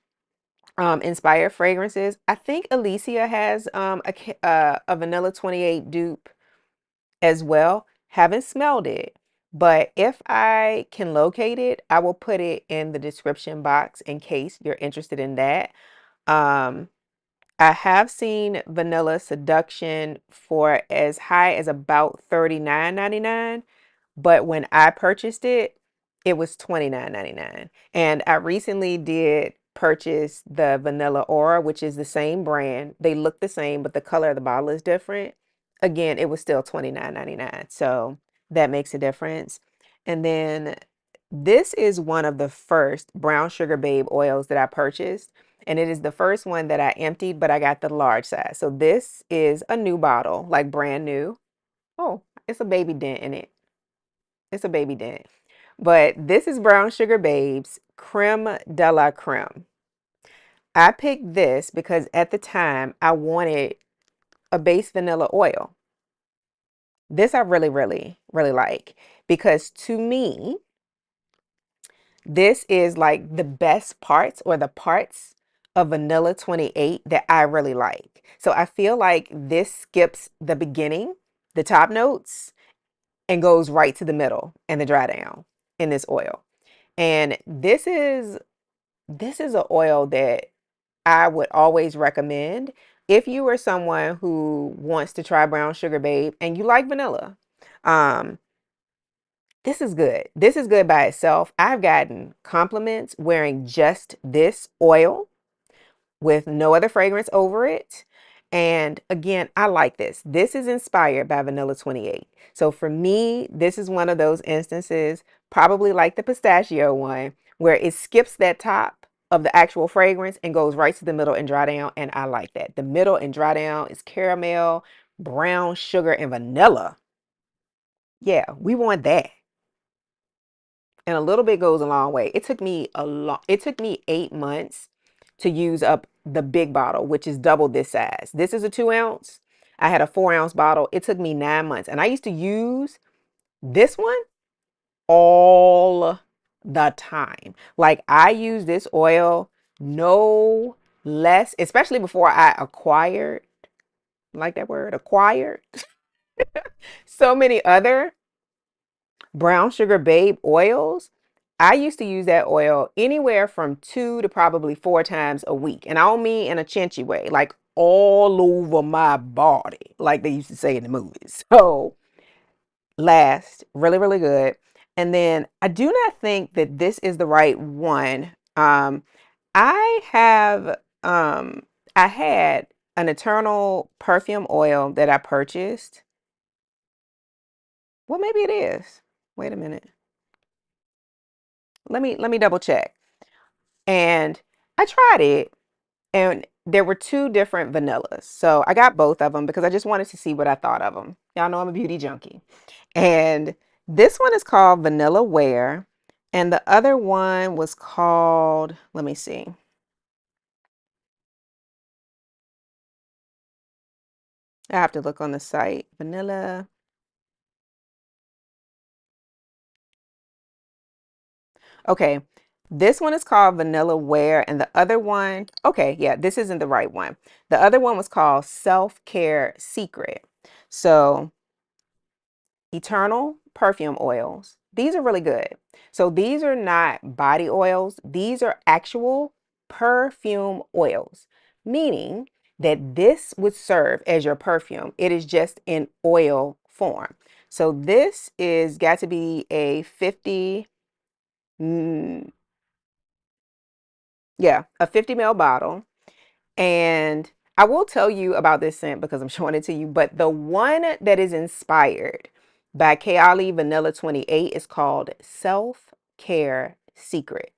inspired fragrances. I think Alicia has a Vanilla 28 dupe as well. Haven't smelled it, But if I can locate it, I will put it in the description box in case you're interested in that. Um, I have seen vanilla seduction for as high as about $39.99, but when I purchased it, it was $29.99. And I recently did purchase the vanilla aura, which is the same brand. They look the same, but the color of the bottle is different. Again, it was still $29.99. So that makes a difference. And then this is one of the first brown sugar babe oils that I purchased. And it is the first one that I emptied, but I got the large size. So this is a new bottle, like brand new. Oh, it's a baby dent in it. It's a baby dent. But this is Brown Sugar Babes Creme de la Creme. I picked this because at the time I wanted a base vanilla oil. This I really, really, really like because to me, this is like the best parts or the parts of vanilla 28 that I really like. So I feel like this skips the beginning, the top notes, and goes right to the middle and the dry down in this oil. And this is an oil that I would always recommend if you are someone who wants to try brown sugar babe and you like vanilla. Um, this is good. This is good by itself. I've gotten compliments wearing just this oil with no other fragrance over it. And again, I like this. This is inspired by Vanilla 28. So for me, this is one of those instances, probably like the pistachio one, where it skips that top of the actual fragrance and goes right to the middle and dry down. And I like that. The middle and dry down is caramel, brown sugar, and vanilla. Yeah, we want that. And a little bit goes a long way. It took me 8 months to use up the big bottle, which is double this size. This is a 2 ounce. I had a 4 ounce bottle. It took me 9 months. And I used to use this one all the time. Like I use this oil no less, especially before I acquired, like that word, acquired so many other brown sugar babe oils. I used to use that oil anywhere from 2 to probably 4 times a week. And I don't mean in a chinchy way, like all over my body, like they used to say in the movies. So last, really, really good. And then I do not think that this is the right one. I have I had an Eternal perfume oil that I purchased. Well, maybe it is. Wait a minute. Let me double check. And I tried it and there were two different vanillas. So I got both of them because I just wanted to see what I thought of them. Y'all know I'm a beauty junkie. And this one is called Vanilla Wear. And the other one was called, let me see. I have to look on the site. Vanilla. Okay. This one is called Vanilla Wear. And the other one, okay, yeah, this isn't the right one. The other one was called Self Care Secret. So Eternal perfume oils. These are really good. So these are not body oils. These are actual perfume oils, meaning that this would serve as your perfume. It is just in oil form. So this is got to be a 50, mm, yeah, a 50 ml bottle. And I will tell you about this scent because I'm showing it to you. But the one that is inspired by Kayali Vanilla 28 is called Self Care Secret.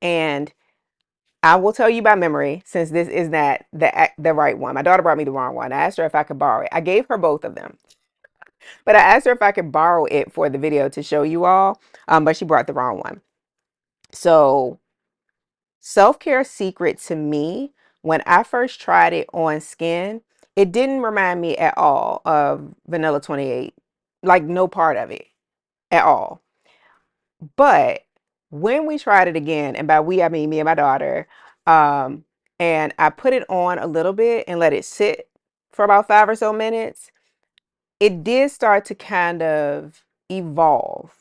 And I will tell you by memory, since this is not the right one. My daughter brought me the wrong one. I asked her if I could borrow it. I gave her both of them, but I asked her if I could borrow it for the video to show you all. But she brought the wrong one. So Self-Care Secret to me, when I first tried it on skin, it didn't remind me at all of Vanilla 28. Like no part of it at all. But when we tried it again, and by we I mean me and my daughter, um, and I put it on a little bit and let it sit for about 5 or so minutes, it did start to kind of evolve.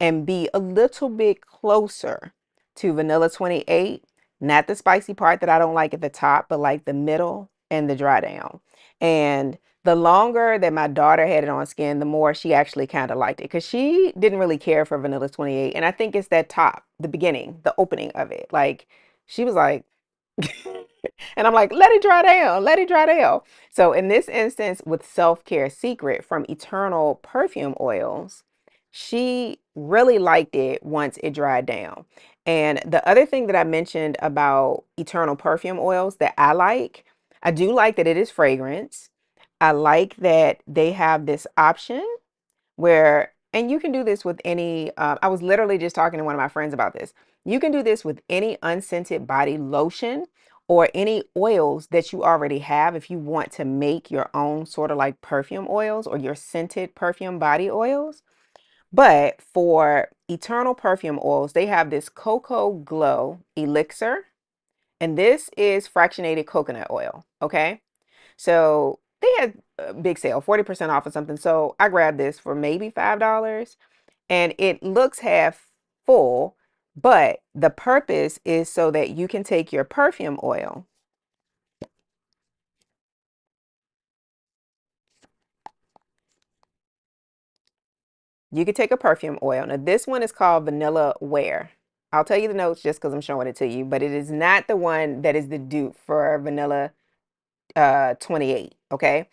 and be a little bit closer to vanilla 28, not the spicy part that I don't like at the top, but like the middle and the dry down. And the longer that my daughter had it on skin, the more she actually kind of liked it because she didn't really care for vanilla 28. And I think it's that top, the beginning, the opening of it. Like she was like, and I'm like, let it dry down, let it dry down. So in this instance, with Self-Care Secret from Eternal Perfume Oils, she really liked it once it dried down. And the other thing that I mentioned about Eternal Perfume Oils that I do like that it is fragrance. I like that they have this option where, and you can do this with any, I was literally just talking to one of my friends about this. You can do this with any unscented body lotion or any oils that you already have if you want to make your own sort of like perfume oils or your scented perfume body oils. But for Eternal Perfume Oils, they have this Cocoa Glow Elixir, and this is fractionated coconut oil. Okay. So they had a big sale, 40% off or something. So I grabbed this for maybe $5 and it looks half full, but the purpose is so that you can take your perfume oil. You could take a perfume oil. Now, this one is called Vanilla Wear. I'll tell you the notes just because I'm showing it to you, but it is not the one that is the dupe for Vanilla 28. Okay.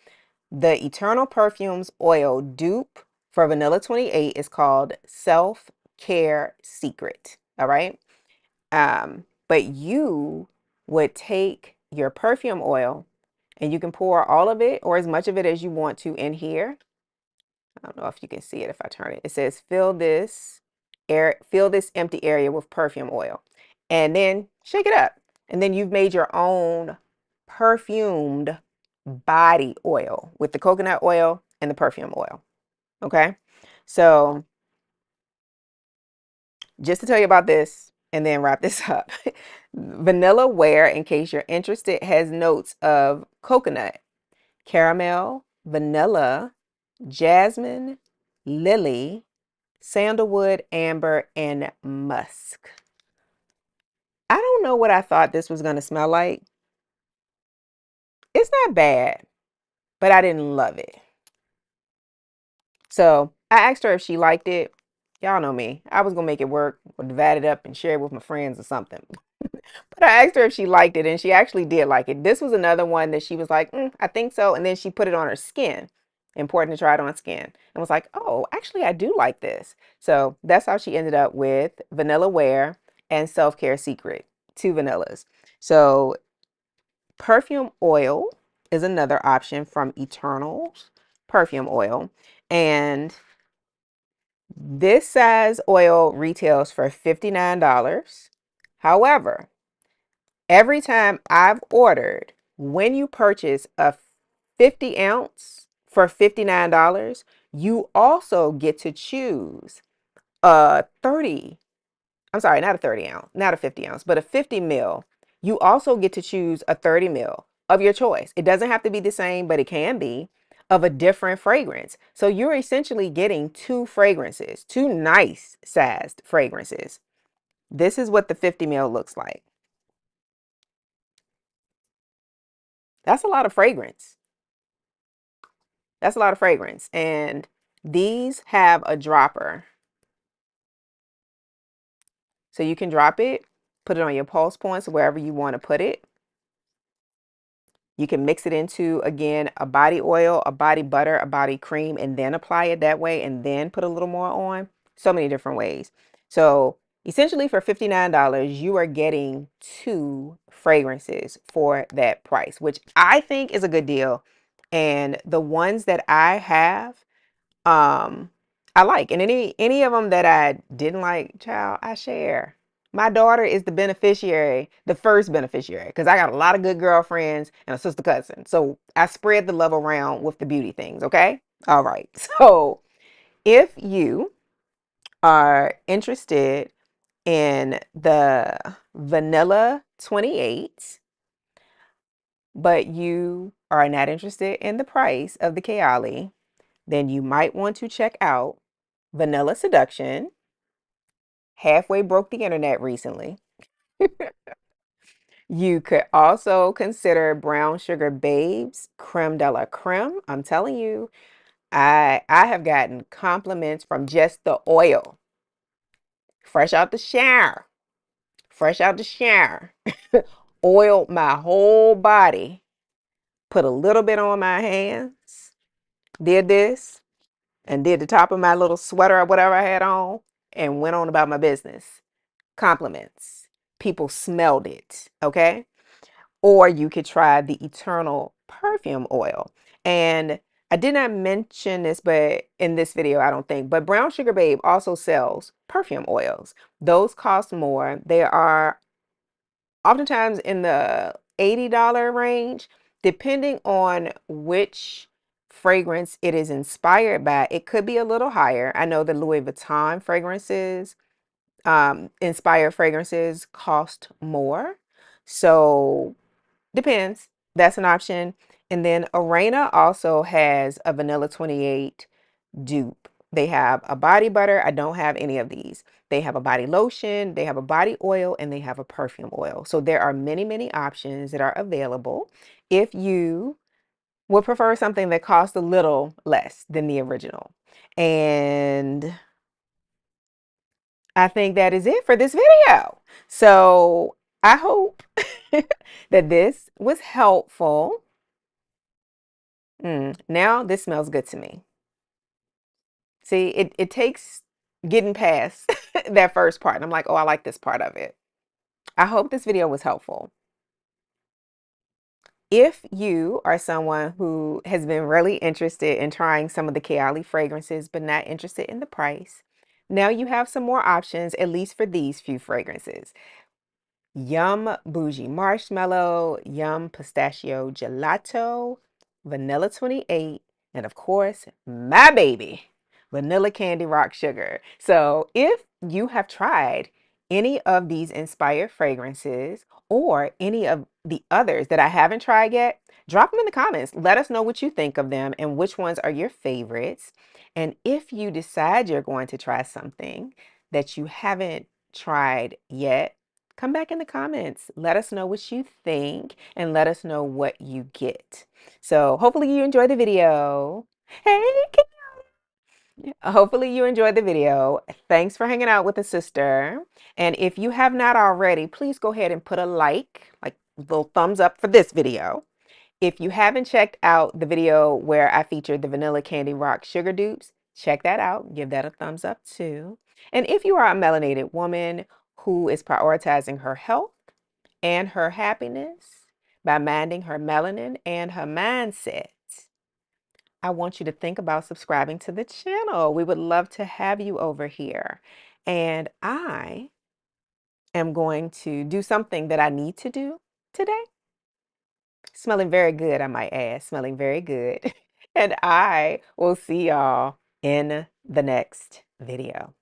The Eternal Perfumes Oil dupe for Vanilla 28 is called Self Care Secret. All right. But you would take your perfume oil and you can pour all of it or as much of it as you want to in here. I don't know if you can see it if I turn it. It says fill this empty area with perfume oil. And then shake it up. And then you've made your own perfumed body oil with the coconut oil and the perfume oil. Okay? So, just to tell you about this and then wrap this up. Vanilla Wear, in case you're interested, has notes of coconut, caramel, vanilla, jasmine, lily, sandalwood, amber, and musk. I don't know what I thought this was going to smell like. It's not bad, but I didn't love it. So I asked her if she liked it. Y'all know me. I was going to make it work or divide it up and share it with my friends or something. But I asked her if she liked it, and she actually did like it. This was another one that she was like, I think so. And then she put it on her skin. Important to try it on skin. And was like, oh, actually, I do like this. So that's how she ended up with Vanilla Wear and Self Care Secret, two vanillas. So perfume oil is another option from Eternals perfume oil. And this size oil retails for $59. However, every time I've ordered, when you purchase a 50 ounce for $59, you also get to choose a 30, I'm sorry, not a 30 ounce, not a 50 ounce, but a 50 mil. You also get to choose a 30 mil of your choice. It doesn't have to be the same, but it can be of a different fragrance. So you're essentially getting two fragrances, two nice sized fragrances. This is what the 50 mil looks like. That's a lot of fragrance. That's a lot of fragrance. And these have a dropper. So you can drop it, put it on your pulse points, wherever you want to put it. You can mix it into, again, a body oil, a body butter, a body cream, and then apply it that way and then put a little more on. So many different ways. So essentially for $59, you are getting two fragrances for that price, which I think is a good deal. And the ones that I have, um, I like. And any of them that I didn't like, child, I share. My daughter is the beneficiary, the first beneficiary, because I got a lot of good girlfriends and a sister cousin. So I spread the love around with the beauty things, okay? All right. So if you are interested in the vanilla 28, but you are not interested in the price of the Kayali, then you might want to check out Vanilla Seduction. halfway broke the internet recently. You could also consider brown sugar babes, creme de la creme. I'm telling you, I have gotten compliments from just the oil, fresh out the shower, fresh out the shower. Oiled my whole body, put a little bit on my hands, did this, and did the top of my little sweater or whatever I had on, and went on about my business. Compliments. People smelled it, okay? Or you could try the Eternal Perfume Oil. And I did not mention this, but in this video, I don't think, but Brown Sugar Babe also sells perfume oils. Those cost more. They are oftentimes in the $80 range, depending on which fragrance it is inspired by. It could be a little higher. I know the Louis Vuitton fragrances, inspired fragrances cost more. So depends. That's an option. And then Arena also has a Vanilla 28 dupe. They have a body butter. I don't have any of these. They have a body lotion, they have a body oil, and they have a perfume oil. So there are many, many options that are available if you would prefer something that costs a little less than the original. And I think that is it for this video. So I hope that this was helpful. Now this smells good to me. See, it takes getting past that first part. And I'm like, oh, I like this part of it. I hope this video was helpful. If you are someone who has been really interested in trying some of the Kayali fragrances, but not interested in the price, now you have some more options, at least for these few fragrances. Yum Boujee Marshmallow, Yum Pistachio Gelato, Vanilla 28, and of course, my baby, Vanilla Candy Rock Sugar. So if you have tried any of these inspired fragrances or any of the others that I haven't tried yet, drop them in the comments. Let us know what you think of them and which ones are your favorites. And if you decide you're going to try something that you haven't tried yet, come back in the comments. Let us know what you think and let us know what you get. So hopefully you enjoyed the video. Hey, hopefully you enjoyed the video. Thanks for hanging out with a sister. And if you have not already, please go ahead and put a like little thumbs up for this video. If you haven't checked out the video where I featured the Vanilla Candy Rock Sugar Dupes, check that out. Give that a thumbs up too. And if you are a melanated woman who is prioritizing her health and her happiness by minding her melanin and her mindset, I want you to think about subscribing to the channel. We would love to have you over here. And I am going to do something that I need to do today. Smelling very good, I might add. Smelling very good. And I will see y'all in the next video.